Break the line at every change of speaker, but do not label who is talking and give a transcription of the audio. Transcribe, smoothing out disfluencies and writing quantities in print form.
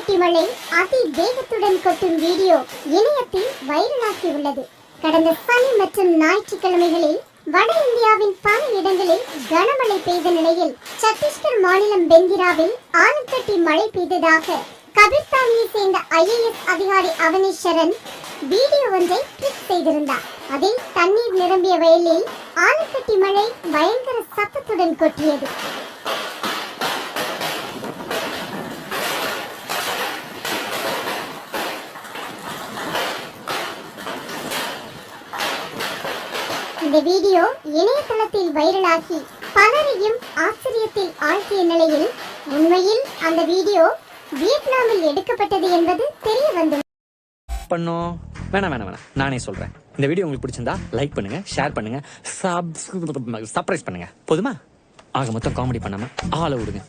ஆலங்கட்டி மழை அதி வேகத்துடன் கொட்டும் வீடியோ இணையத்தில் வைரலாகி உள்ளது. கடந்த சனி மற்றும் ஞாயிற்றுக்கிழமைகளில் வட இந்தியாவின் பல இடங்களில் கனமழை பெய்த நிலையில் சத்தீஸ்கர் மாநிலம் பெந்திராவில் ஆலங்கட்டி மழை பெய்ததாக கபிர்தானியை சேர்ந்த IAS அதிகாரி அவனீஸ்வரன் வீடியோ ஒன்றை கிளிக் செய்திருந்தார். அதில் தண்ணீர் நிரம்பிய வயலில் ஆலங்கட்டி மழை பயங்கர சத்தத்துடன் கொட்டியது. இந்த வீடியோ இணையதளத்தில் வைரலாகி பலரையும் ஆச்சரியத்தில் ஆழ்த்திய நிலையில் உண்மையில் அந்த வீடியோ வியட்நாமில் எடுக்கப்பட்டது என்பது தெரிய வந்துள்ளது.
வேணாம் நானே சொல்றேன். இந்த வீடியோ உங்களுக்கு பிடிச்சிருந்தா லைக் பண்ணுங்க, ஷேர் பண்ணுங்க, சப்ஸ்கிரைப் பண்ணுங்க. போதுமா? ஆக மொத்தம் காமெடி பண்ணாம ஆள விடுங்க.